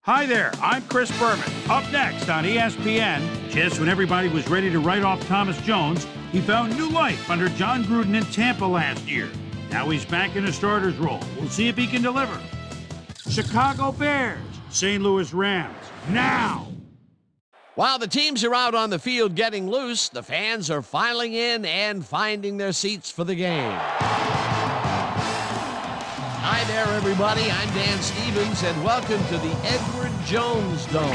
Hi there, I'm Chris Berman. Up next on ESPN, just when everybody was ready to write off Thomas Jones, he found new life under John Gruden in Tampa last year. Now he's back in a starter's role. We'll see if he can deliver. Chicago Bears, St. Louis Rams, now! While the teams are out on the field getting loose, the fans are filing in and finding their seats for the game. Hi there, everybody. I'm Dan Stevens, and welcome to the Edward Jones Dome.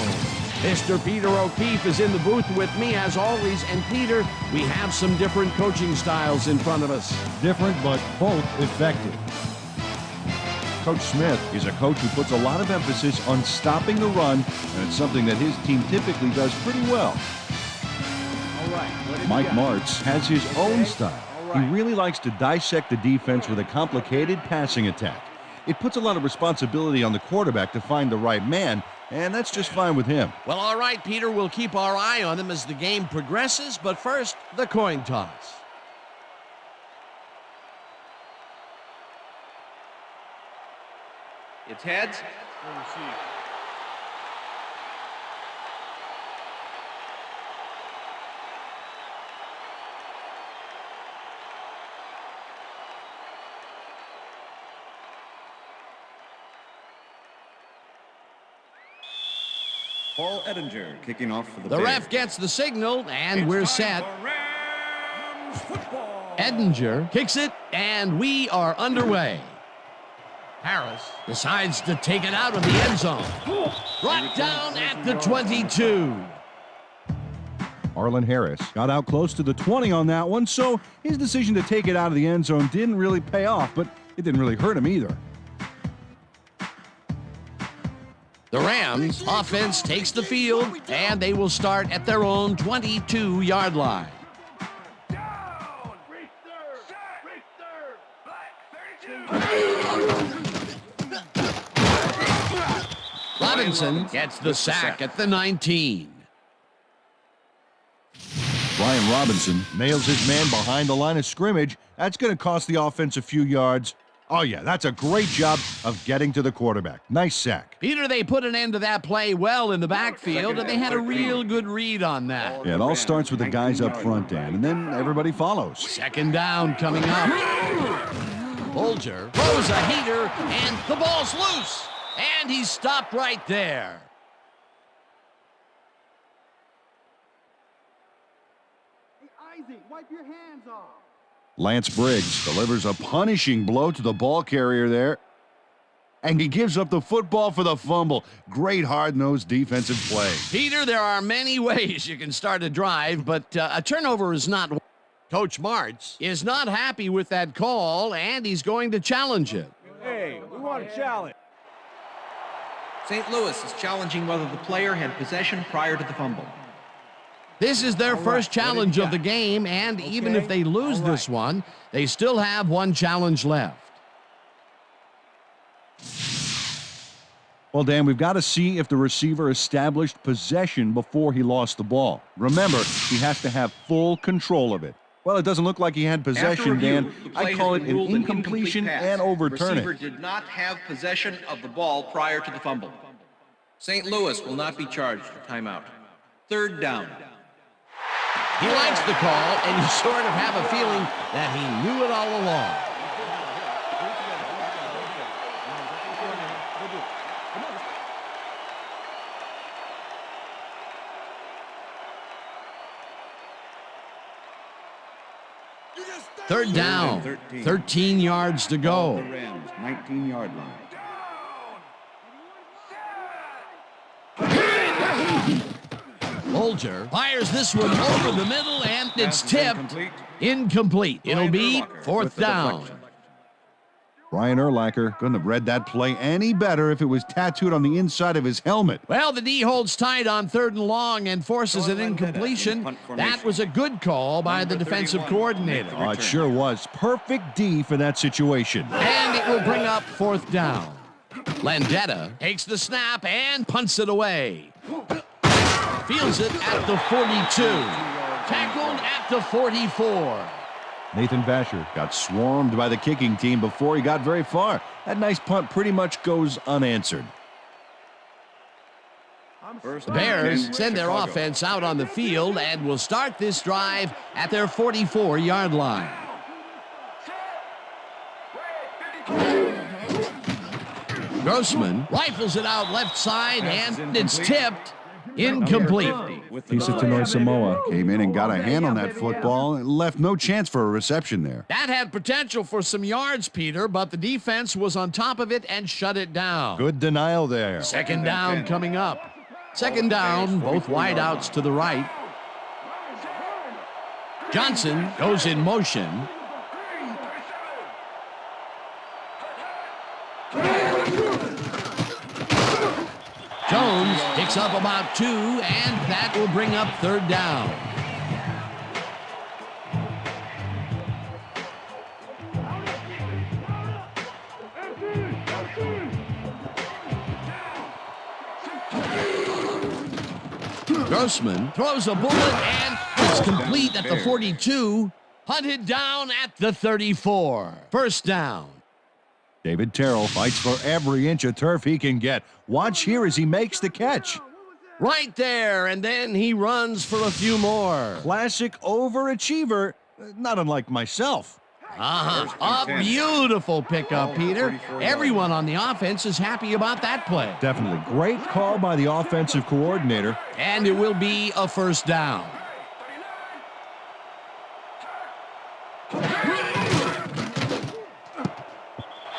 Mr. Peter O'Keefe is in the booth with me, as always. And, Peter, we have some different coaching styles in front of us. Different, but both effective. Coach Smith is a coach who puts a lot of emphasis on stopping the run, and it's something that his team typically does pretty well. All right, Mike Martz has his own style. He really likes to dissect the defense with a complicated passing attack. It puts a lot of responsibility on the quarterback to find the right man, and that's just fine with him. Well, all right, Peter, we'll keep our eye on him as the game progresses, but first, the coin toss. It's heads. Paul Edinger kicking off for the The Bears. ref gets the signal, and we're set. Edinger kicks it, and we are underway. Harris decides to take it out of the end zone. Brought down at the 22. Arlen Harris got out close to the 20 on that one, so his decision to take it out of the end zone didn't really pay off, but it didn't really hurt him either. The Rams offense takes the field, and they will start at their own 22-yard line. Robinson gets the sack at the 19. Brian Robinson nails his man behind the line of scrimmage. That's going to cost the offense a few yards. Oh, yeah, that's a great job of getting to the quarterback. Nice sack. Peter, they put an end to that play well in the backfield, and they had a real good read on that. Yeah, it all starts with the guys up front, Dan, and then everybody follows. Second down coming up. Bolger throws a heater, and the ball's loose. And he's stopped right there. Wipe your hands off. Lance Briggs delivers a punishing blow to the ball carrier there. And he gives up the football for the fumble. Great hard-nosed defensive play. Peter, there are many ways you can start a drive, but a turnover is not. Coach Martz is not happy with that call, and he's going to challenge it. Hey, we want a challenge. St. Louis is challenging whether the player had possession prior to the fumble. This is their first challenge of the game, and even if they lose this one, they still have one challenge left. Well, Dan, we've got to see if the receiver established possession before he lost the ball. Remember, he has to have full control of it. Well, it doesn't look like he had possession, Dan. I call it an incompletion and overturn it. The receiver did not have possession of the ball prior to the fumble. St. Louis will not be charged for timeout. Third down. He likes the call, and you sort of have a feeling that he knew it all along. Third down, 13 yards to go. The Rams, 19-yard line. Bolger fires this one over the middle, and it's tipped. Incomplete. It'll be fourth down. Brian Urlacher couldn't have read that play any better if it was tattooed on the inside of his helmet. Well, the D holds tight on third and long and forces an incompletion. That was a good call by the defensive coordinator. Oh, it sure was. Perfect D for that situation. And it will bring up fourth down. Landetta takes the snap and punts it away. Fields it at the 42. Tackled at the 44. Nathan Vasher got swarmed by the kicking team before he got very far. That nice punt pretty much goes unanswered. The Bears send their offense out on the field and will start this drive at their 44-yard line. Grossman rifles it out left side, and it's tipped. Incomplete. Tanoi Samoa came in and got a hand on that football and left no chance for a reception there. That had potential for some yards, Peter, but the defense was on top of it and shut it down. Good denial there. Second down coming up. Second down, both wideouts to the right. Johnson goes in motion. Jones picks up about 2, and that will bring up third down. Grossman throws a bullet, and it's complete at the 42. Hunted down at the 34. First down. David Terrell fights for every inch of turf he can get. Watch here as he makes the catch. Right there, and then he runs for a few more. Classic overachiever, not unlike myself. A beautiful pickup, Peter. Everyone on the offense is happy about that play. Definitely. Great call by the offensive coordinator. And it will be a first down.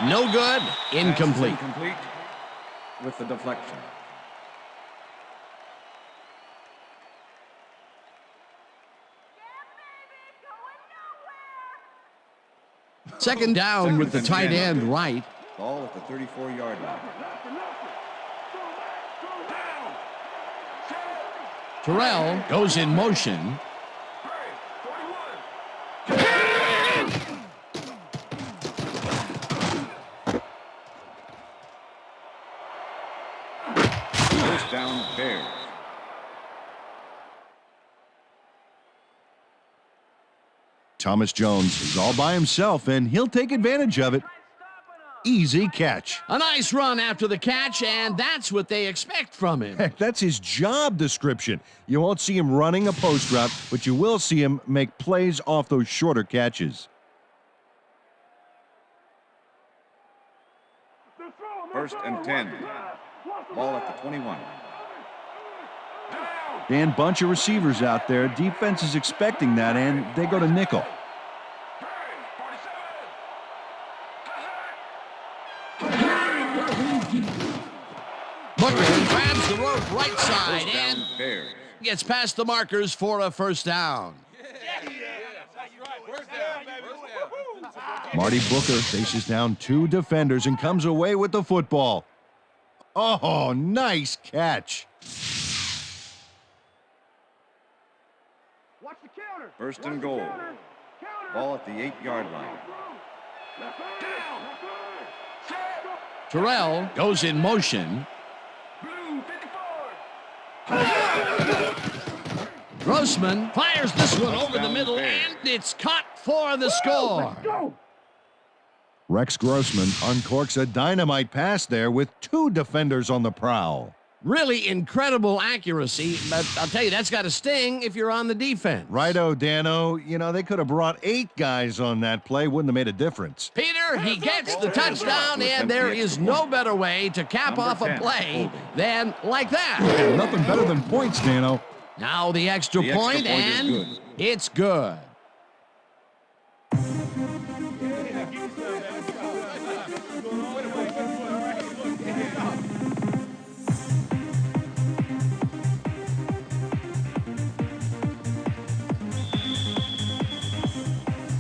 No good. Incomplete. Incomplete with the deflection. Second down with the tight end right. Ball at the 34-yard line. Terrell goes in motion. First down, Bears. Thomas Jones is all by himself, and he'll take advantage of it. Easy catch. A nice run after the catch, and that's what they expect from him. Heck, that's his job description. You won't see him running a post route, but you will see him make plays off those shorter catches. First and 10. Ball at the 21. Dan, bunch of receivers out there. Defense is expecting that, and they go to nickel. Booker grabs the rope right side and gets past the markers for a first down. Marty Booker faces down 2 defenders and comes away with the football. Oh, nice catch. First and goal. Ball at the 8-yard line. Terrell goes in motion. Grossman fires this one over the middle, and it's caught for the score. Rex Grossman uncorks a dynamite pass there with 2 defenders on the prowl. Really incredible accuracy, but I'll tell you, that's got to sting if you're on the defense. Righto, Dano. You know, they could have brought 8 guys on that play. Wouldn't have made a difference. Peter, he gets the touchdown, and there is no better way to cap off a play than like that. Yeah, nothing better than points, Dano. Now the extra point, and it's good.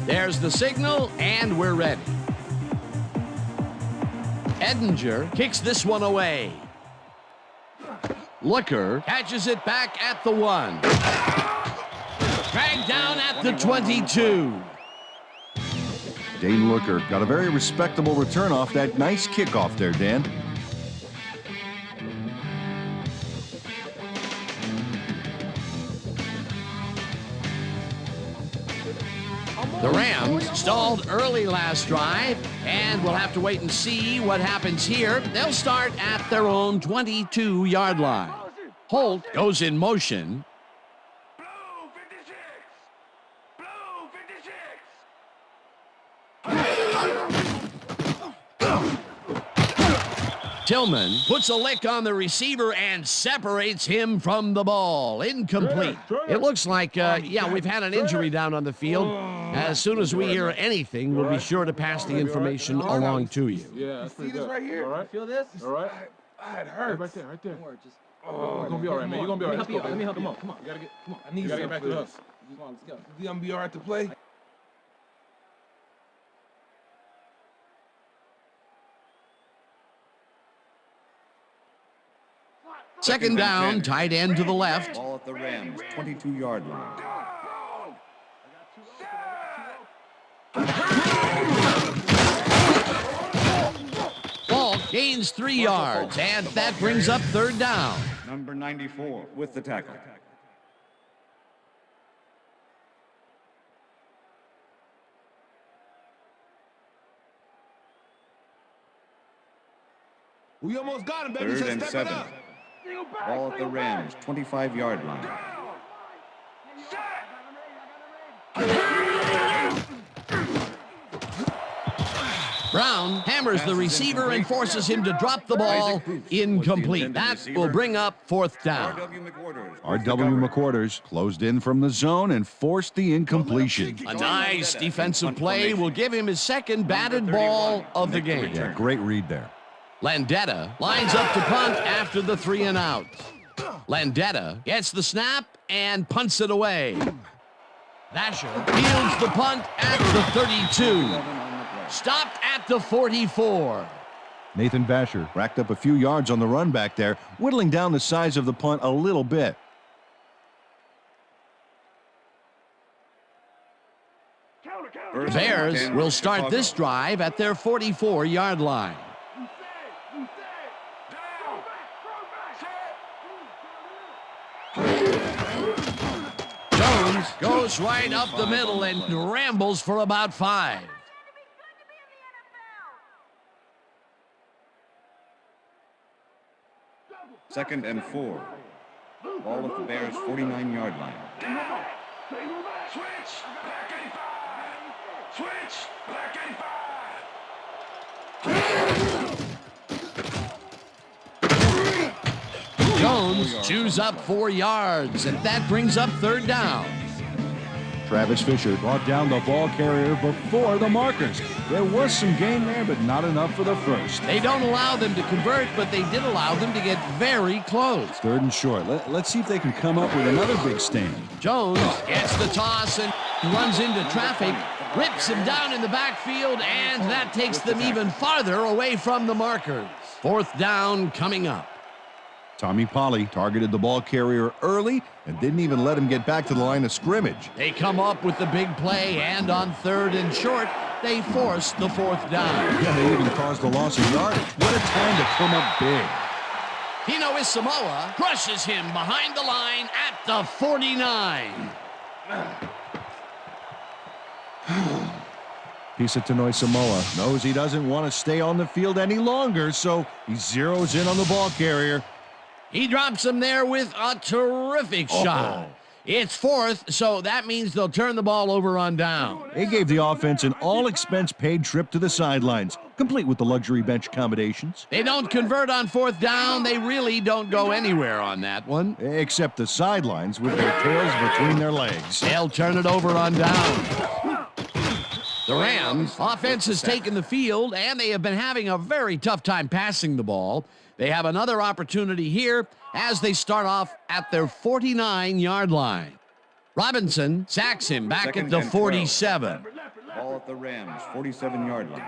There's the signal, and we're ready. Edinger kicks this one away. Looker catches it back at the 1. Dragged down at the 22. Dane Looker got a very respectable return off that nice kickoff there, Dan. The Rams stalled early last drive, and we'll have to wait and see what happens here. They'll start at their own 22-yard line. Holt goes in motion. Tillman puts a lick on the receiver and separates him from the ball. Incomplete. It looks like, we've had an injury down on the field. As soon as we hear anything, we'll be sure to pass the information along to you. Yeah, that's pretty good. Right here. All right. Feel this? All right. It hurts. Right there, right there. Don't worry, just. Oh, you're gonna be all right, man. You're gonna be all right. Let me help you out. Come on. You gotta get. Come on. I need you gotta get back to something. us. Come on, let's go. You gonna be all right to play? Second down, tight end to the left. Ball at the Rams, 22-yard line. Ball gains 3 yards, and that brings up third down. Number 94 with the tackle. We almost got him, baby. Third Just and step it 7. up. Ball at the Rams, 25-yard line. Brown hammers the receiver and forces him to drop the ball. Incomplete. That will bring up fourth down. R.W. McQuarters closed in from the zone and forced the incompletion. A nice defensive play will give him his second batted ball of the game. Yeah, great read there. Landetta lines up to punt after the 3 and out. Landetta gets the snap and punts it away. Vasher fields the punt at the 32. Stopped at the 44. Nathan Vasher racked up a few yards on the run back there, whittling down the size of the punt a little bit. Bears will start this drive at their 44-yard line. Jones goes right up the middle and rambles for about 5. Second and 4. Ball at the Bears' 49-yard line. Jones chews up 4 yards, and that brings up third down. Travis Fisher brought down the ball carrier before the markers. There was some gain there, but not enough for the first. They don't allow them to convert, but they did allow them to get very close. Third and short. Let's see if they can come up with another big stand. Jones gets the toss and runs into traffic, rips him down in the backfield, and that takes them even farther away from the markers. Fourth down coming up. Tommy Polley targeted the ball carrier early and didn't even let him get back to the line of scrimmage. They come up with the big play, and on third and short, they force the fourth down. Yeah, they even caused a loss of yardage. What a time to come up big. Pino Isamoah crushes him behind the line at the 49. Pisatanoy Samoa knows he doesn't want to stay on the field any longer, so he zeroes in on the ball carrier. He drops him there with a terrific shot. It's fourth, so that means they'll turn the ball over on down. They gave the offense an all-expense-paid trip to the sidelines, complete with the luxury bench accommodations. They don't convert on fourth down. They really don't go anywhere on that one. Except the sidelines with their tails between their legs. They'll turn it over on down. The Rams offense has taken the field, and they have been having a very tough time passing the ball. They have another opportunity here as they start off at their 49-yard line. Robinson sacks him back at the 47. Ball at the Rams' 47-yard line.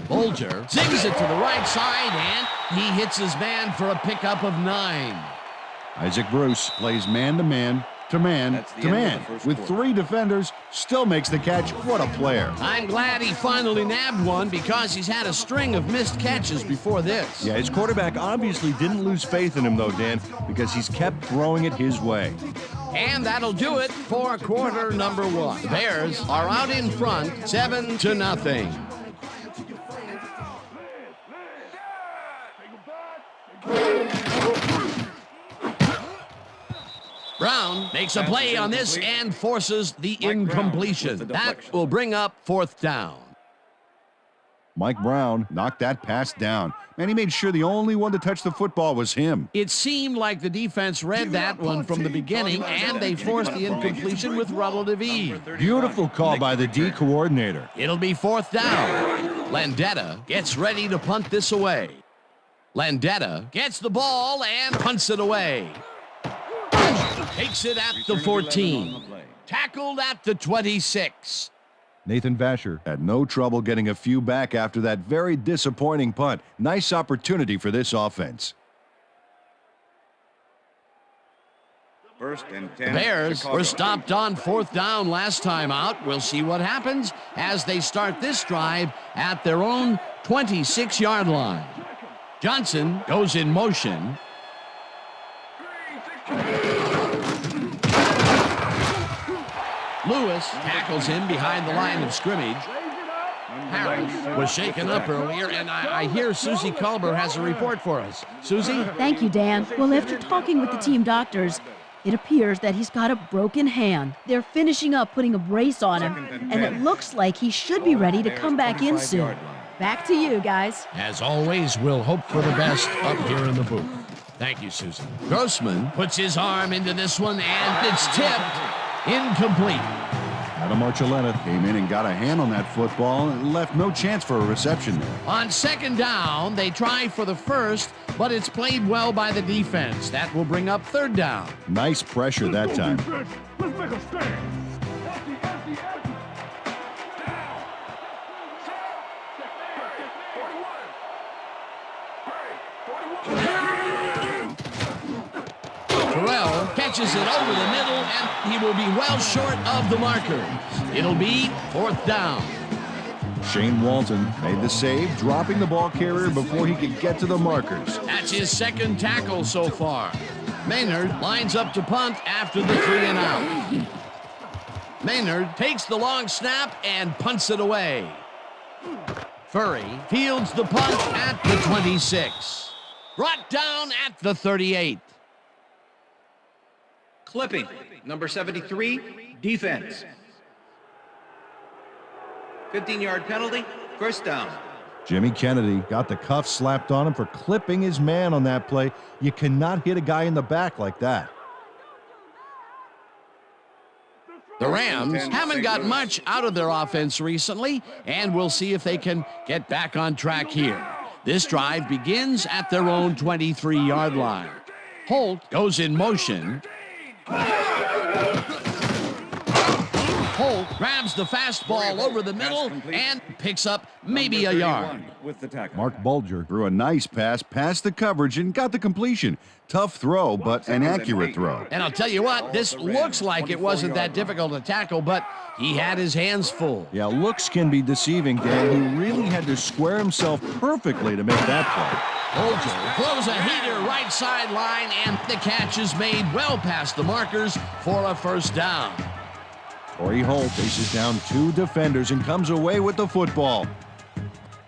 Bolger zings it to the right side, and he hits his man for a pickup of 9. Isaac Bruce plays man-to-man to man to man. With 3 defenders, still makes the catch. What a player. I'm glad he finally nabbed one because he's had a string of missed catches before this. Yeah, his quarterback obviously didn't lose faith in him, though, Dan, because he's kept throwing it his way. And that'll do it for quarter number 1. The Bears are out in front, 7-0. Brown makes a Pass play is on this incomplete. and forces the Mike Brown incompletion. with the That deflection. will bring up fourth down. Mike Brown knocked that pass down, and he made sure the only one to touch the football was him. It seemed like the defense read that one from the beginning, and they forced the incompletion with relative ease. Beautiful call by the D coordinator. It'll be fourth down. Landetta gets ready to punt this away. Landetta gets the ball and punts it away. Takes it at the 14. Tackled at the 26. Nathan Vasher had no trouble getting a few back after that very disappointing punt. Nice opportunity for this offense. First and The 10. Bears Chicago. were stopped on fourth down last time out. We'll see what happens as they start this drive at their own 26-yard line. Johnson goes in motion. Lewis tackles him behind the line of scrimmage. Harris was shaken up earlier, and I hear Susie Culber has a report for us. Susie? Thank you, Dan. Well, after talking with the team doctors, it appears that he's got a broken hand. They're finishing up putting a brace on him, and it looks like he should be ready to come back in soon. Back to you, guys. As always, we'll hope for the best up here in the booth. Thank you, Susan. Grossman puts his arm into this one, and it's tipped. Incomplete. Adam Archuleta came in and got a hand on that football and left no chance for a reception there. On second down, they try for the first, but it's played well by the defense. That will bring up third down. Nice pressure that time. Let's make a stand. Terrell catches it over the middle, and he will be well short of the marker. It'll be fourth down. Shane Walton made the save, dropping the ball carrier before he could get to the markers. That's his second tackle so far. Maynard lines up to punt after the 3 and out. Maynard takes the long snap and punts it away. Furry fields the punt at the 26. Brought down at the 38. Clipping, number 73, defense. 15-yard penalty, first down. Jimmy Kennedy got the cuff slapped on him for clipping his man on that play. You cannot hit a guy in the back like that. The Rams haven't got much out of their offense recently, and we'll see if they can get back on track here. This drive begins at their own 23-yard line. Holt goes in motion. Holt grabs the fastball over the middle and picks up maybe a yard. With the tackle. Mark Bulger threw a nice pass past the coverage and got the completion. Tough throw, but an accurate throw. And I'll tell you what, this looks like it wasn't that difficult to tackle, but he had his hands full. Yeah, looks can be deceiving, Dan. He really had to square himself perfectly to make that play. Bulger throws a heater right sideline, and the catch is made well past the markers for a first down. Corey Holt faces down 2 defenders and comes away with the football.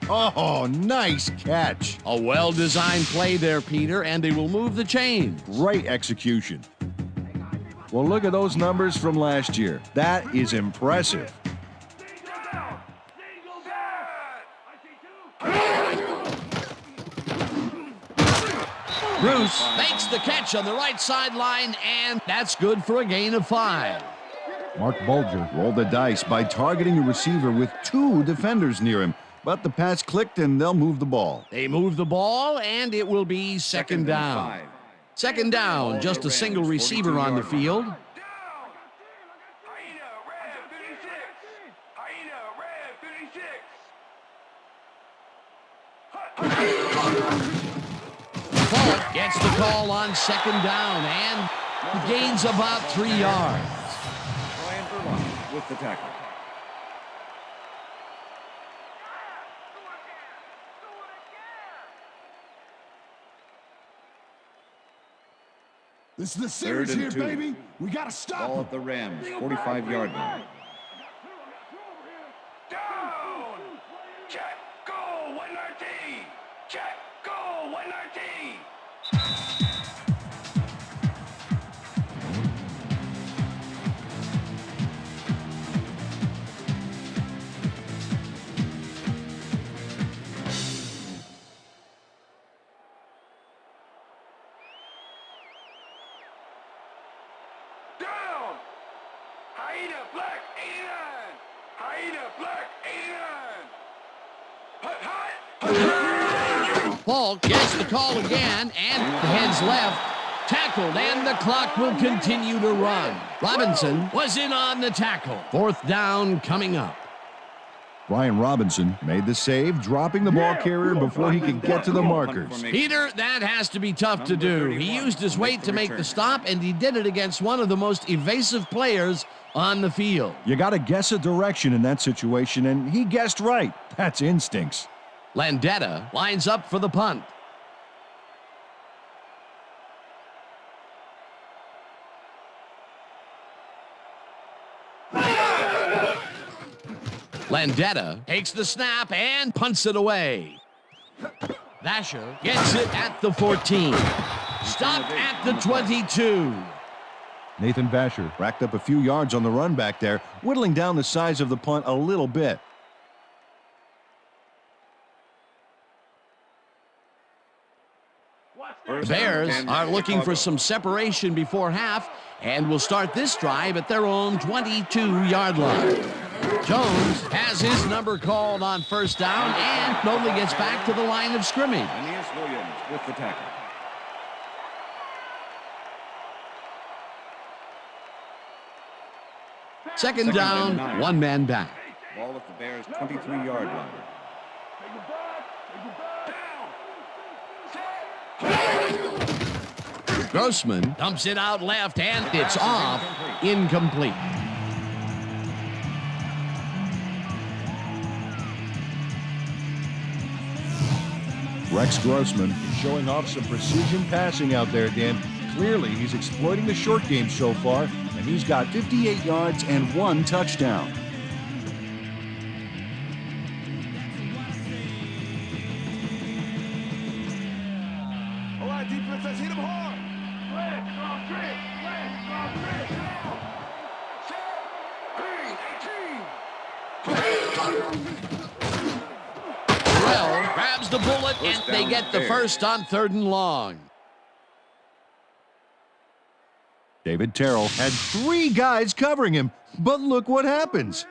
Oh, nice catch. A well-designed play there, Peter, and they will move the chains. Great execution. Well, look at those numbers from last year. That is impressive. Bruce makes the catch on the right sideline, and that's good for a gain of 5. Mark Bulger rolled the dice by targeting a receiver with 2 defenders near him, but the pass clicked and they'll move the ball. They move the ball, and it will be second down. Second down, just a single receiver on the field. Falk gets the call on second down and gains about 3 yards. Ryan Burlock with the tackle. This is the series and here, 2. baby. We gotta stop Ball him. at the Rams, 45-yard line. Down! Check, go, 1RT! Check, go, 1RT! Hyena Black 89. Hyena Black 89. Hut, hut. Falk gets the call again and heads left. Tackled, and the clock will continue to run. Robinson was in on the tackle. Fourth down coming up. Brian Robinson made the save, dropping the ball carrier before he could get to the markers. Peter, that has to be tough to do. He used his weight to make the stop, and he did it against one of the most evasive players on the field. You got to guess a direction in that situation, and he guessed right. That's instincts. Landetta lines up for the punt. Landetta takes the snap and punts it away. Vasher gets it at the 14. Stopped at the 22. Nathan Vasher racked up a few yards on the run back there, whittling down the size of the punt a little bit. The Bears are looking for some separation before half and will start this drive at their own 22-yard line. Jones has his number called on first down and only gets back to the line of scrimmage. Aeneas Williams with the tackle. Second down, one man back. Ball at the Bears' 23-yard line. Grossman dumps it out left, and it's off. Incomplete. Rex Grossman is showing off some precision passing out there, Dan. Clearly, he's exploiting the short game so far, and he's got 58 yards and 1 touchdown. All right, defense, let's hit him hard. Terrell grabs the bullet, and they get the first on 3rd and long. David Terrell had 3 guys covering him, but look what happens.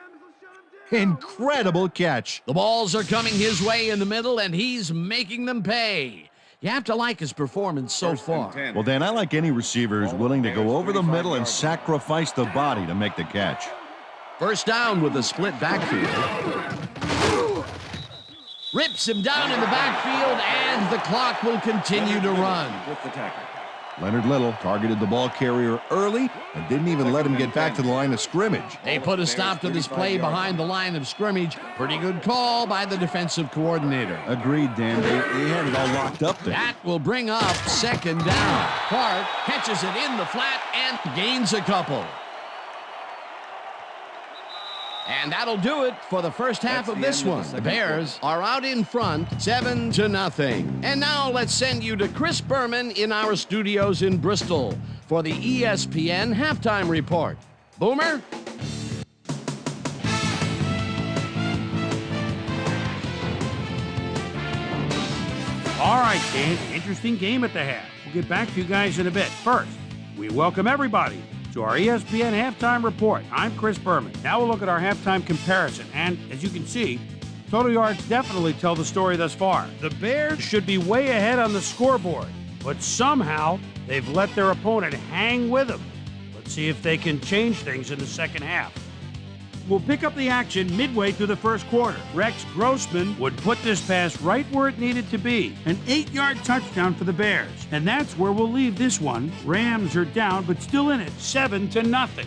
Incredible catch. The balls are coming his way in the middle, and he's making them pay. You have to like his performance so far. Well, Dan, I like any receiver who's willing to go over the middle and sacrifice the body to make the catch. First down with a split backfield. Rips him down in the backfield, and the clock will continue to run. With the tackle. Leonard Little targeted the ball carrier early and didn't even let him get back to the line of scrimmage. They put a stop to this play behind the line of scrimmage. Pretty good call by the defensive coordinator. Agreed, Dan. They had it all locked up there. That will bring up second down. Clark catches it in the flat and gains a couple. And that'll do it for the first half of this one. The Bears are out in front, 7-0. And now let's send you to Chris Berman in our studios in Bristol for the ESPN Halftime Report. Boomer? All right, Dan, interesting game at the half. We'll get back to you guys in a bit. First, we welcome everybody to our ESPN Halftime Report. I'm Chris Berman. Now we'll look at our halftime comparison. And as you can see, total yards definitely tell the story thus far. The Bears should be way ahead on the scoreboard, but somehow they've let their opponent hang with them. Let's see if they can change things in the second half. We'll pick up the action midway through the first quarter. Rex Grossman would put this pass right where it needed to be. An 8-yard touchdown for the Bears. And that's where we'll leave this one. Rams are down, but still in it, 7-0.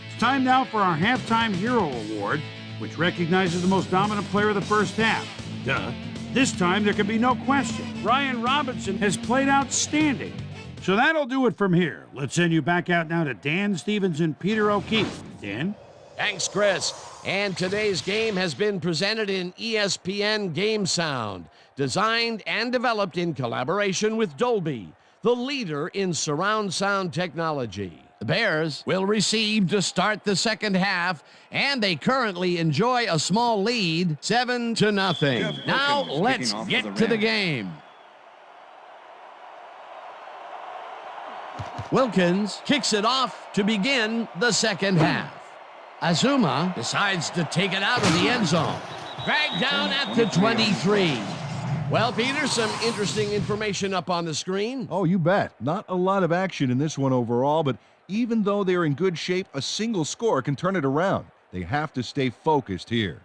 It's time now for our Halftime Hero Award, which recognizes the most dominant player of the first half. Duh. This time there can be no question. Brian Robinson has played outstanding. So that'll do it from here. Let's send you back out now to Dan Stevens and Peter O'Keefe. Dan? Thanks, Chris. And today's game has been presented in ESPN Game Sound, designed and developed in collaboration with Dolby, the leader in surround sound technology. The Bears will receive to start the second half, and they currently enjoy a small lead, 7-0. Now let's get to the game. Wilkins kicks it off to begin the second half. Azuma decides to take it out of the end zone. Dragged down at the 23. Well, Peter, some interesting information up on the screen. Oh, you bet. Not a lot of action in this one overall, but even though they're in good shape, a single score can turn it around. They have to stay focused here.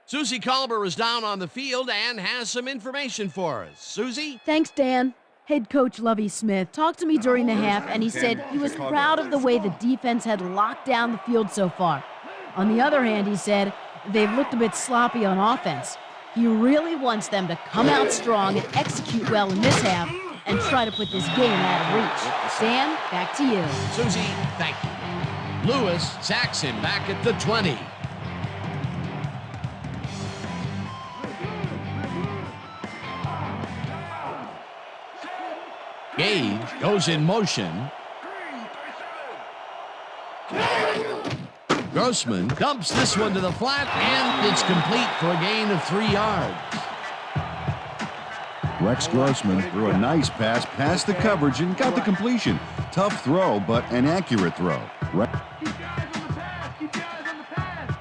Susie Colber is down on the field and has some information for us. Susie? Thanks, Dan. Head coach Lovie Smith talked to me during the half, and he said he was proud of the way the defense had locked down the field so far. On the other hand, he said they've looked a bit sloppy on offense. He really wants them to come out strong and execute well in this half and try to put this game out of reach. Dan, back to you. Susie, thank you. Lewis sacks him back at the 20. Gage goes in motion. Grossman dumps this one to the flat, and it's complete for a gain of 3 yards. Rex Grossman threw a nice pass past the coverage and got the completion. Tough throw, but an accurate throw. Keep your eyes on the pass. Keep your eyes on the pass.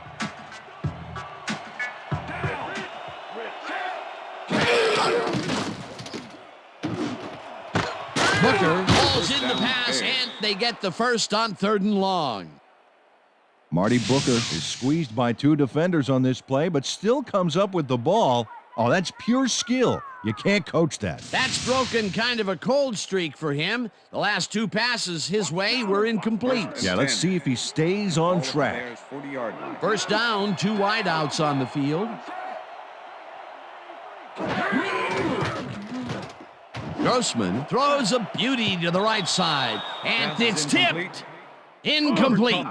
Booker falls in the pass, and they get the first on 3rd and long. Marty Booker is squeezed by 2 defenders on this play, but still comes up with the ball. Oh, that's pure skill. You can't coach that. That's broken kind of a cold streak for him. The last 2 passes his way were incomplete. Yeah, let's see if he stays on track. 40-yard line. First down, 2 wideouts on the field. Grossman throws a beauty to the right side, and it's tipped. Incomplete.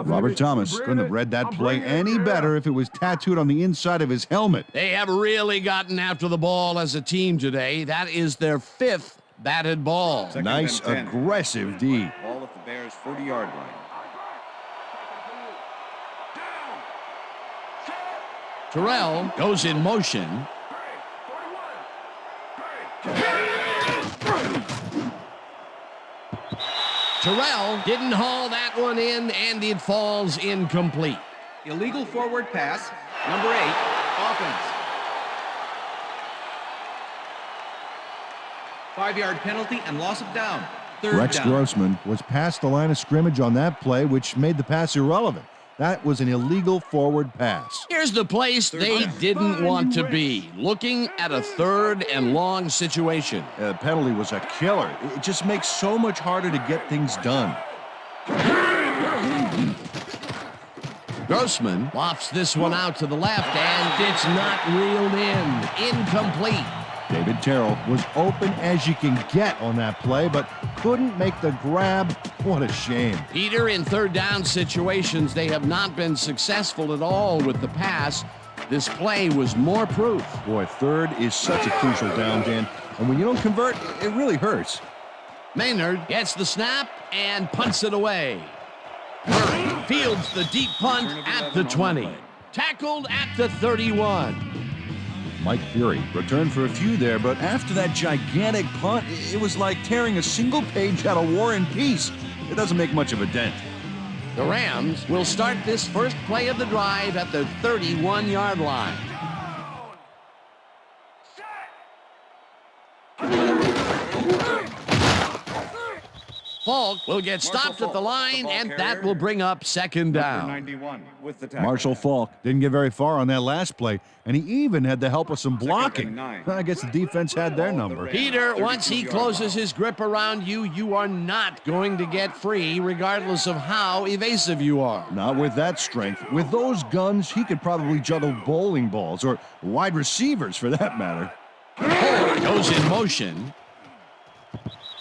Robert Thomas couldn't have read that play any better if it was tattooed on the inside of his helmet. They have really gotten after the ball as a team today. That is their 5th batted ball. Nice, aggressive D. Ball at the Bears' 40-yard line. Terrell goes in motion. Terrell didn't haul that one in, and it falls incomplete. Illegal forward pass, number 8, offense. 5-yard penalty and loss of down. 3rd Rex down. Grossman was past the line of scrimmage on that play, which made the pass irrelevant. That was an illegal forward pass. Here's the place they didn't want to be, looking at a 3rd and long situation. The penalty was a killer. It just makes so much harder to get things done. Grossman lofts this one out to the left, and it's not reeled in. Incomplete. David Terrell was open as you can get on that play, but couldn't make the grab. What a shame. Peter, in 3rd down situations, they have not been successful at all with the pass. This play was more proof. Boy, 3rd is such a crucial down, Dan. And when you don't convert, it really hurts. Maynard gets the snap and punts it away. Murray fields the deep punt at the 20. Tackled at the 31. Mike Fury returned for a few there, but after that gigantic punt, it was like tearing a single page out of War and Peace. It doesn't make much of a dent. The Rams will start this first play of the drive at the 31-yard line. Falk will get stopped at the line, and that will bring up 2nd down. 91 with the tackle. Marshall Falk didn't get very far on that last play, and he even had the help of some blocking. I guess the defense had their number. Peter, once he closes his grip around you, you are not going to get free, regardless of how evasive you are. Not with that strength. With those guns, he could probably juggle bowling balls, or wide receivers for that matter. Ford goes in motion.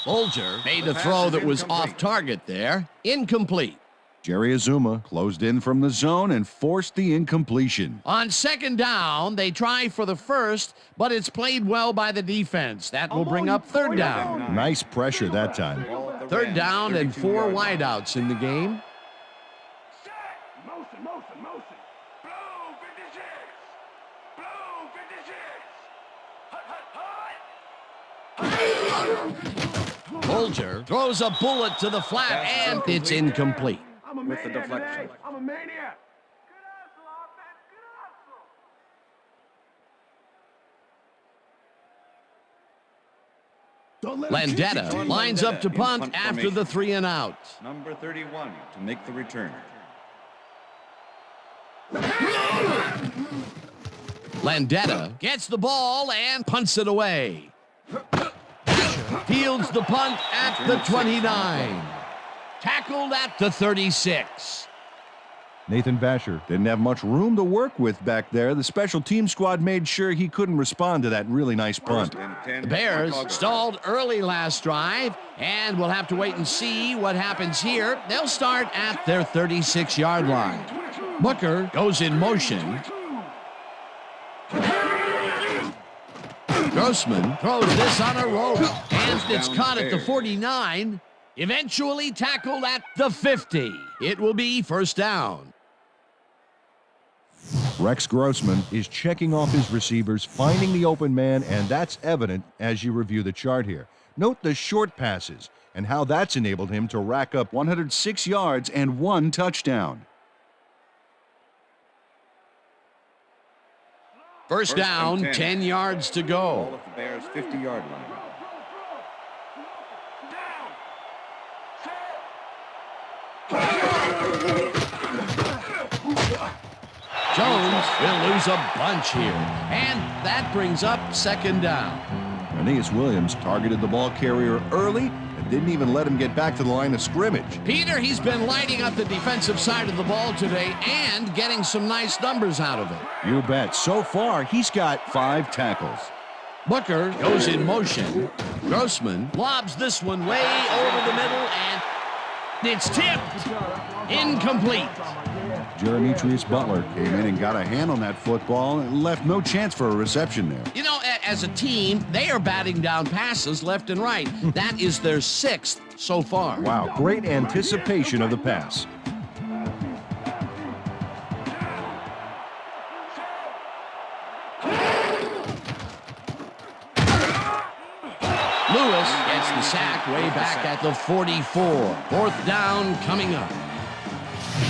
Folger made a throw that was off target there. Incomplete. Jerry Azuma closed in from the zone and forced the incompletion. On 2nd down, they try for the first, but it's played well by the defense. That will bring up 3rd down. Nice pressure that time. 3rd down and 4 wideouts in the game. Motion, motion, motion. Blue 56. Blue 56. Hut, hut, hut. Bolger throws a bullet to the flat, and it's incomplete. I'm a With the maniac deflection. today. I'm a maniac. Landetta lines up to punt after the 3 and out. Number 31 to make the return. Landetta gets the ball and punts it away. Fields the punt at the 29. Tackled at the 36. Nathan Vasher didn't have much room to work with back there. The special team squad made sure he couldn't respond to that really nice punt. First and 10. The Bears Chicago. stalled early last drive, and we'll have to wait and see what happens here. They'll start at their 36-yard line. Booker goes in motion. Grossman throws this on a rope, and it's caught at the 49. Eventually tackled at the 50. It will be first down. Rex Grossman is checking off his receivers, finding the open man, and that's evident as you review the chart here. Note the short passes and how that's enabled him to rack up 106 yards and 1 touchdown. First down, 10 yards to Ball go. at the Bears' 50-yard line. Jones will lose a bunch here, and that brings up second down. Aeneas Williams targeted the ball carrier early and didn't even let him get back to the line of scrimmage. Peter, he's been lighting up the defensive side of the ball today and getting some nice numbers out of it. You bet. So far, he's got 5 tackles. Booker goes in motion. Grossman lobs this one way over the middle, and it's tipped. Incomplete. Jeremitrius Butler came in and got a hand on that football and left no chance for a reception there. You know, as a team, they are batting down passes left and right. That is their 6th so far. Wow, great anticipation of the pass. Lewis gets the sack way back at the 44. Fourth down coming up.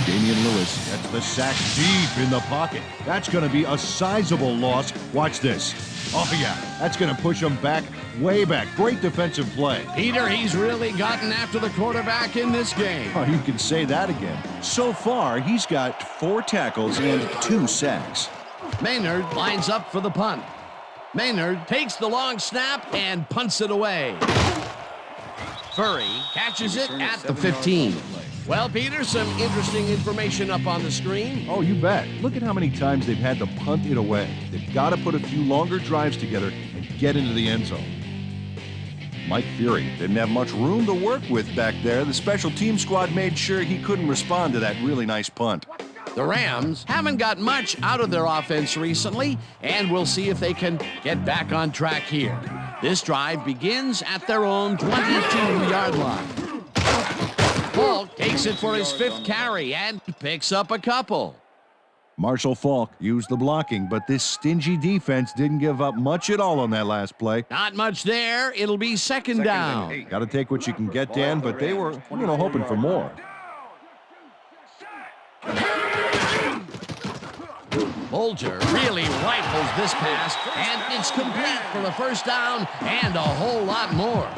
Damian Lewis gets the sack deep in the pocket. That's going to be a sizable loss. Watch this. Oh, yeah, that's going to push him back, way back. Great defensive play. Peter, he's really gotten after the quarterback in this game. Oh, you can say that again. So far, he's got 4 tackles and 2 sacks. Maynard lines up for the punt. Maynard takes the long snap and punts it away. Furry catches it at the 15. Well, Peter, some interesting information up on the screen. Oh, you bet. Look at how many times they've had to punt it away. They've got to put a few longer drives together and get into the end zone. Mike Fury didn't have much room to work with back there. The special team squad made sure he couldn't respond to that really nice punt. The Rams haven't got much out of their offense recently, and we'll see if they can get back on track here. This drive begins at their own 22-yard line. Falk takes it for his 5th carry and picks up a couple. Marshall Falk used the blocking, but this stingy defense didn't give up much at all on that last play. Not much there. It'll be second down. Got to take what you can get, Dan, but they were, hoping for more. Bolger really rifles this pass, and it's complete for the first down and a whole lot more.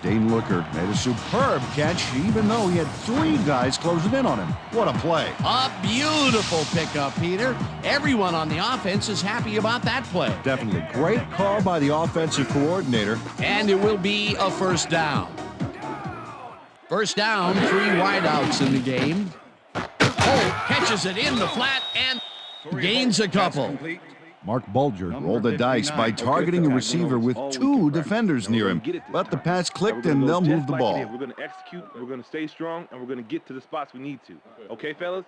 Dane Looker made a superb catch, even though he had 3 guys closing in on him. What a play. A beautiful pickup, Peter. Everyone on the offense is happy about that play. Definitely. Great call by the offensive coordinator. And it will be a first down. First down, 3 wideouts in the game. Holt catches it in the flat and gains a couple. Mark Bulger rolled the dice by targeting a receiver with 2 defenders near him. But the pass clicked and they'll move the ball. We're going to execute, we're going to stay strong, and we're going to get to the spots we need to. Okay, fellas?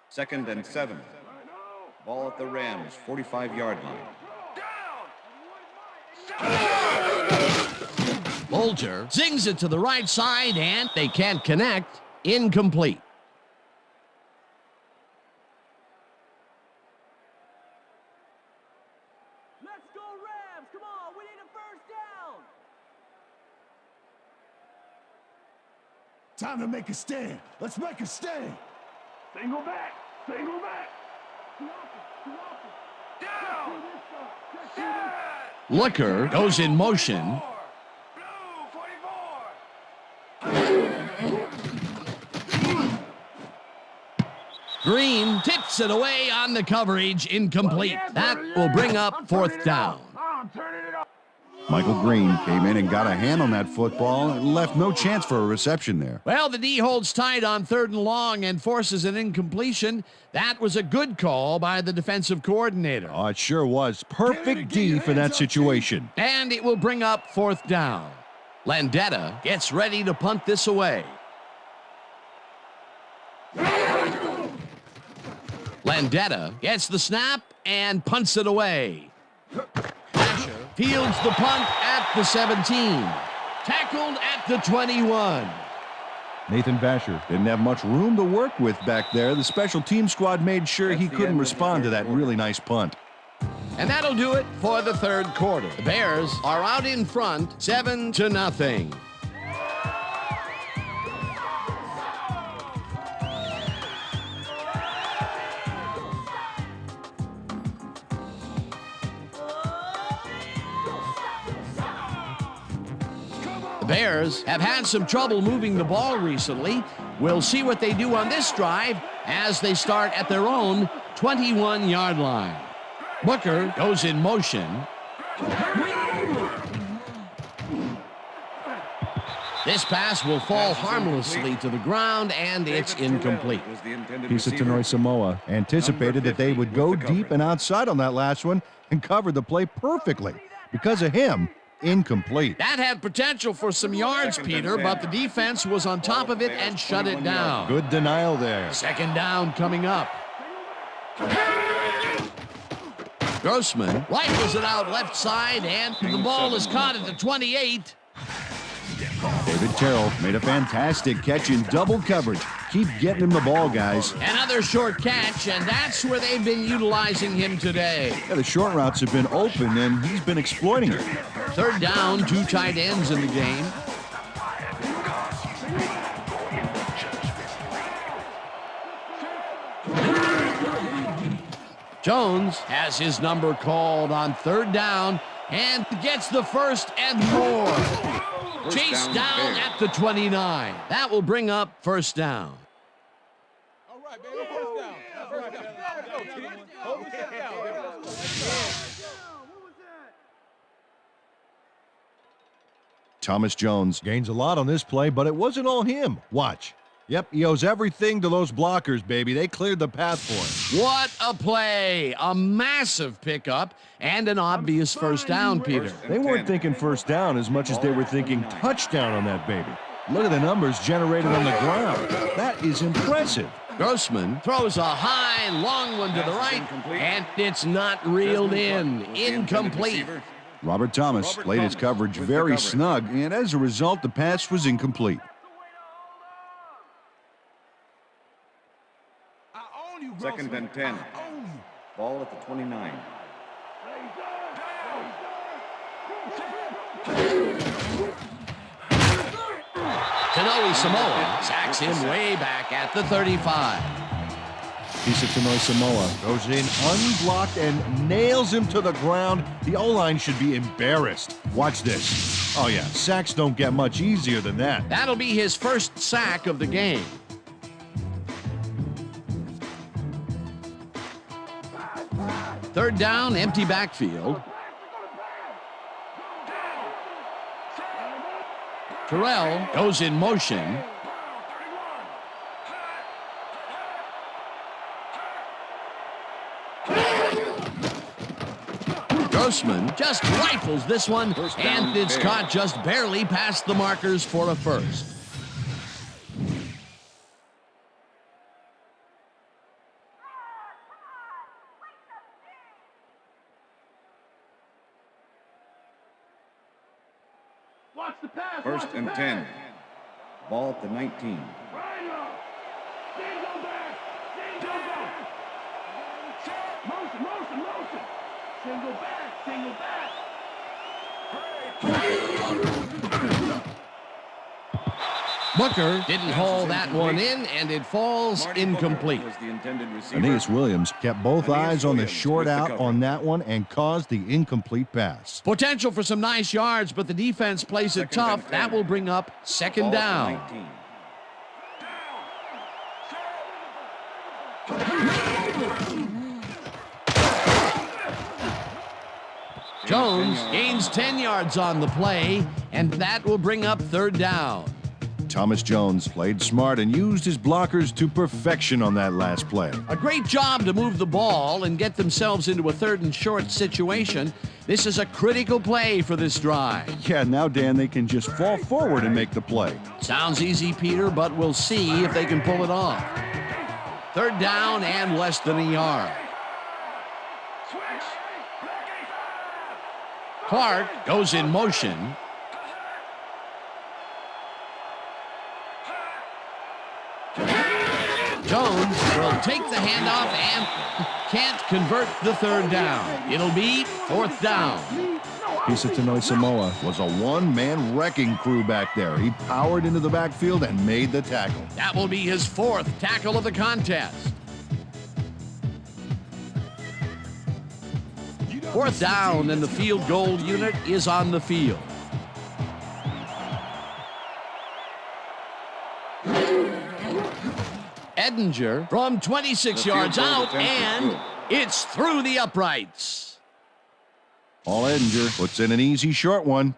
Second and 7. Ball at the Rams' 45-yard line. Bulger zings it to the right side, and they can't connect. Incomplete. Let's go Rams! Come on, we need a first down! Time to make a stand. Let's make a stand. Single back! Single back! Down! Down! Looker goes in motion. Blue 44! Green tips it away on the coverage, incomplete. That will bring up fourth down. I'm turning it up! Michael Green came in and got a hand on that football and left no chance for a reception there. Well, the D holds tight on 3rd and long and forces an incompletion. That was a good call by the defensive coordinator. Oh, it sure was. Perfect D for that situation. And it will bring up 4th down. Landetta gets ready to punt this away. Landetta gets the snap and punts it away. Asher fields the punt at the 17. Tackled at the 21. Nathan Vasher didn't have much room to work with back there. The special team squad made sure he couldn't respond to that really nice punt. And that'll do it for the 3rd quarter. The Bears are out in front, 7-0. Bears have had some trouble moving the ball recently. We'll see what they do on this drive as they start at their own 21-yard line. Booker goes in motion. This pass will fall harmlessly to the ground, and it's incomplete. Pisa Tanoy Samoa anticipated that they would go deep and outside on that last one and covered the play perfectly. Because of him, incomplete. That had potential for some yards, Peter, but the defense was on top of it and shut it down. Good denial there. 2nd down coming up. Grossman rifles it out left side, and the ball is caught at the 28. David Terrell made a fantastic catch in double coverage. Keep getting him the ball, guys. Another short catch, and that's where they've been utilizing him today. Yeah, the short routes have been open, and he's been exploiting it. 3rd down, 2 tight ends in the game. Jones has his number called on 3rd down and gets the first and more. Chase down at the 29. That will bring up 1st down. All right, baby. First down. First down. Hold the step down, baby. Thomas Jones gains a lot on this play, but it wasn't all him. Watch. Yep, he owes everything to those blockers, baby. They cleared the path for him. What a play. A massive pickup and an obvious first down, Peter. They weren't thinking first down as much as they were thinking touchdown on that baby. Look at the numbers generated on the ground. That is impressive. Grossman throws a high, long one to the right, and it's not reeled in. Incomplete. Robert Thomas played his coverage very snug, and as a result, the pass was incomplete. 2nd and 10. Ball at the 29. Tanoy Samoa sacks him way back at the 35. Pisa Tanoy Samoa goes in unblocked and nails him to the ground. The O-line should be embarrassed. Watch this. Oh yeah, sacks don't get much easier than that. That'll be his first sack of the game. Third down, empty backfield. Terrell goes in motion. Grossman just rifles this one, and it's caught just barely past the markers for a first. Watch the pass. 1st and 10. Ball at the 19. Right up. Stand go back. Stand go back. Motion, motion, motion. Single back, single back. Booker didn't haul that one in, and it falls incomplete. Aeneas Williams kept both eyes on the short out on that one and caused the incomplete pass. Potential for some nice yards, but the defense plays it tough. That will bring up second down. Jones gains 10 yards on the play, and that will bring up third down. Thomas Jones played smart and used his blockers to perfection on that last play. A great job to move the ball and get themselves into a third and short situation. This is a critical play for this drive. Yeah, now, Dan, they can just fall forward and make the play. Sounds easy, Peter, but we'll see if they can pull it off. Third down and less than a yard. Clark goes in motion. Jones will take the handoff and can't convert the third down. It'll be fourth down. Pisatinoy Samoa was a one-man wrecking crew back there. He powered into the backfield and made the tackle. That will be his fourth tackle of the contest. Fourth down, and the field goal unit is on the field. Edinger from 26 yards out, and it's through the uprights. Paul Edinger puts in an easy short one.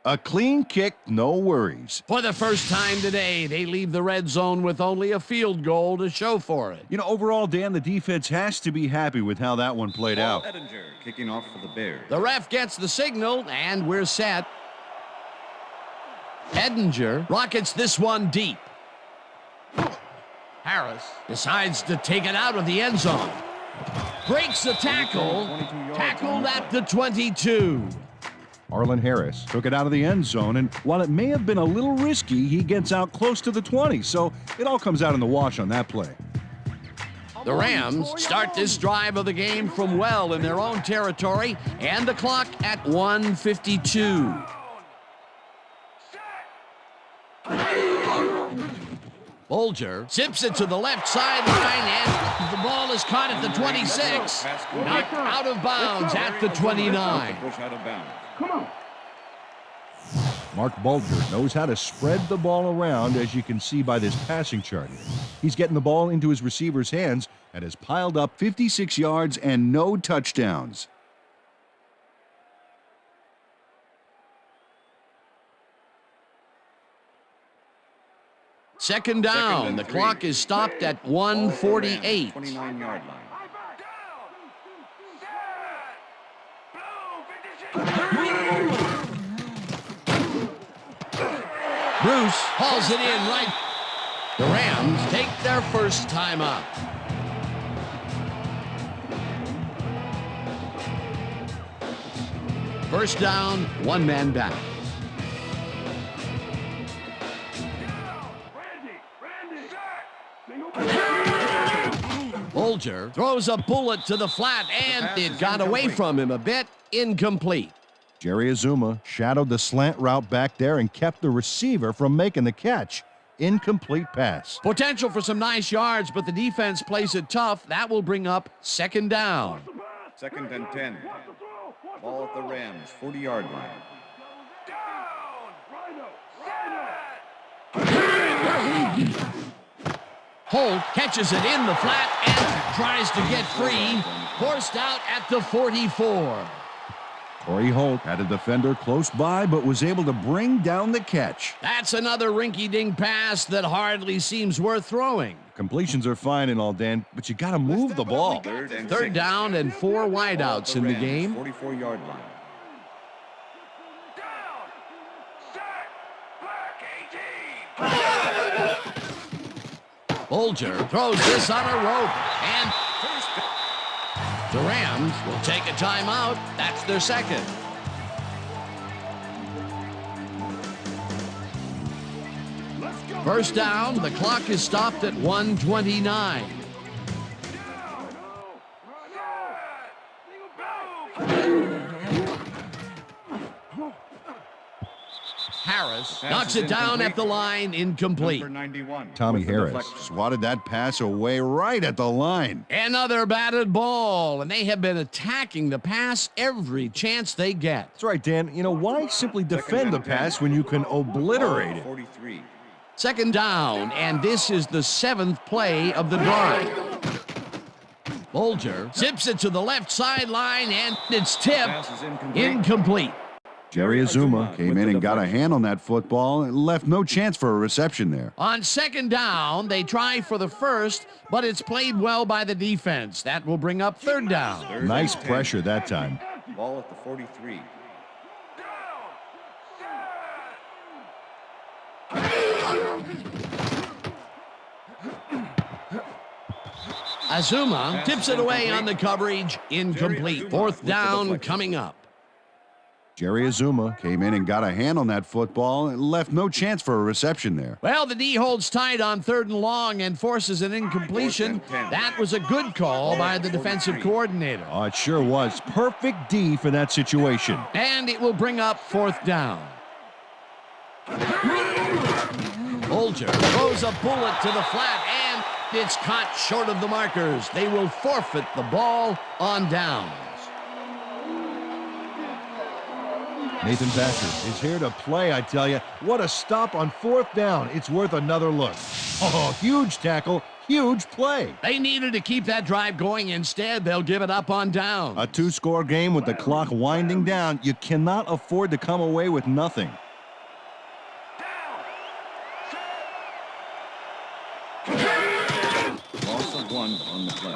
A clean kick, no worries. For the first time today, they leave the red zone with only a field goal to show for it. You know, overall, Dan, the defense has to be happy with how that one played out. Edinger kicking off for the Bears. The ref gets the signal, and we're set. Edinger rockets this one deep. Harris decides to take it out of the end zone. Breaks the tackle. Tackled at the 22. Arlen Harris took it out of the end zone, and while it may have been a little risky, he gets out close to the 20, so it all comes out in the wash on that play. The Rams start this drive of the game from well in their own territory, and the clock at 1:52. Bolger zips it to the left sideline, and the ball is caught at the 26. Knocked out of bounds at the 29. Come on. Mark Bulger knows how to spread the ball around, as you can see by this passing chart here. He's getting the ball into his receiver's hands and has piled up 56 yards and no touchdowns. Second down. The clock is stopped at 1:48. 29-yard line. Bruce hauls it in right. The Rams take their first time out. First down, one man back. Bolger throws a bullet to the flat, and it got away from him a bit. Incomplete. Jerry Azuma shadowed the slant route back there and kept the receiver from making the catch. Incomplete pass. Potential for some nice yards, but the defense plays it tough. That will bring up second down. Second and 10. Ball at the Rams, 40-yard line. Holt catches it in the flat and tries to get free. Forced out at the 44. Torrey Holt had a defender close by, but was able to bring down the catch. That's another rinky-dink pass that hardly seems worth throwing. Completions are fine and all, Dan, but you got to move the ball. Third down and 4 wideouts in the game. 44-yard line. Bolger throws this on a rope, and the Rams will take a timeout. That's their second. First down, the clock is stopped at 1:29. Harris knocks it down at the line, incomplete. Number 91. Tommy with the Harris deflection. swatted that pass away right at the line. Another batted ball, and they have been attacking the pass every chance they get. That's right, Dan. You know, why simply defend the pass when you can obliterate it? 43. Second down, and this is the 7th play of the drive. Bolger zips it to the left sideline, and it's tipped. Pass is incomplete. Incomplete. Jerry Azuma came in and got a hand on that football and left no chance for a reception there. On second down, they try for the first, but it's played well by the defense. That will bring up third down. Nice pressure that time. Ball at the 43. Azuma tips it away on the coverage. Incomplete. Fourth down coming up. Jerry Azuma came in and got a hand on that football and left no chance for a reception there. Well, the D holds tight on 3rd and long and forces an incompletion. That was a good call by the defensive coordinator. Oh, it sure was. Perfect D for that situation. And it will bring up 4th down. Bolger throws a bullet to the flat, and it's caught short of the markers. They will forfeit the ball on downs. Nathan Thatcher is here to play, I tell you. What a stop on 4th down. It's worth another look. Oh, huge tackle, huge play. They needed to keep that drive going. Instead, they'll give it up on down. A 2-score game with the clock winding down. You cannot afford to come away with nothing. Loss of 1 on the play.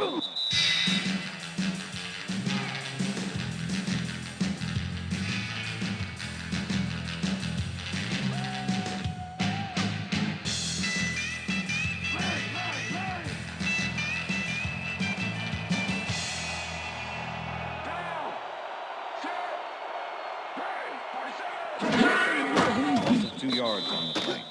Loss of 2 yards on the play.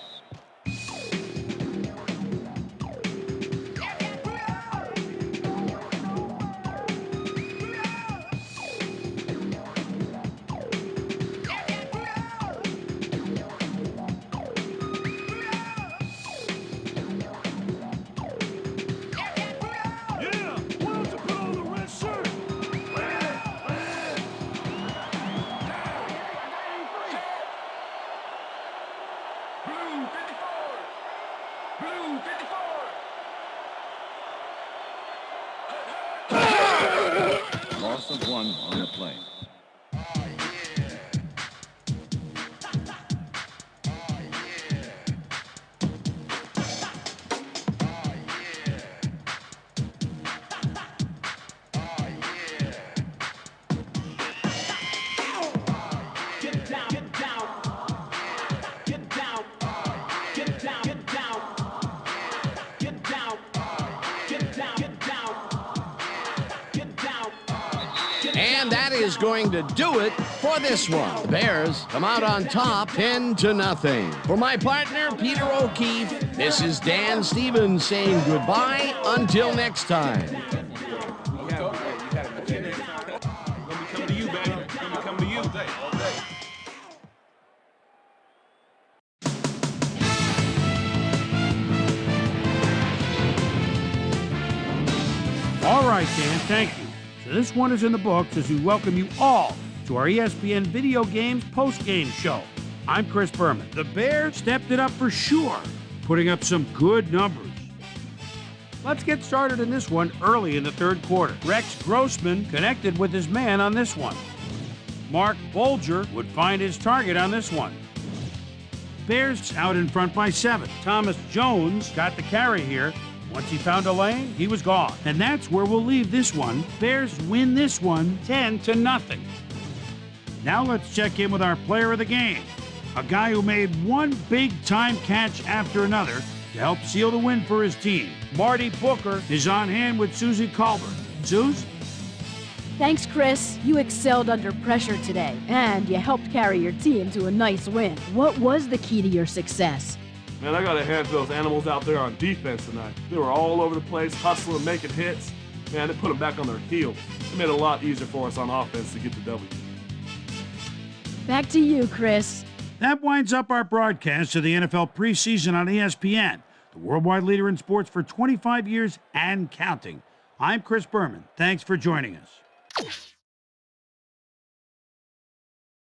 Loss of 1 on the play. And that is going to do it for this one. The Bears come out on top 10-0. For my partner, Peter O'Keefe, this is Dan Stevens saying goodbye until next time. All right, Dan, thank you. So this one is in the books as we welcome you all to our ESPN Video Games post-game show. I'm Chris Berman. The Bears stepped it up for sure, putting up some good numbers. Let's get started in this one early in the third quarter. Rex Grossman connected with his man on this one. Mark Bolger would find his target on this one. Bears out in front by 7. Thomas Jones got the carry here. Once he found a lane, he was gone. And that's where we'll leave this one. Bears win this one 10-0. Now let's check in with our player of the game, a guy who made one big-time catch after another to help seal the win for his team. Marty Booker is on hand with Susie Colbert. Suze? Thanks, Chris. You excelled under pressure today, and you helped carry your team to a nice win. What was the key to your success? Man, I got a hand for those animals out there on defense tonight. They were all over the place, hustling, making hits. Man, they put them back on their heels. It made it a lot easier for us on offense to get the W. Back to you, Chris. That winds up our broadcast of the NFL preseason on ESPN, the worldwide leader in sports for 25 years and counting. I'm Chris Berman. Thanks for joining us.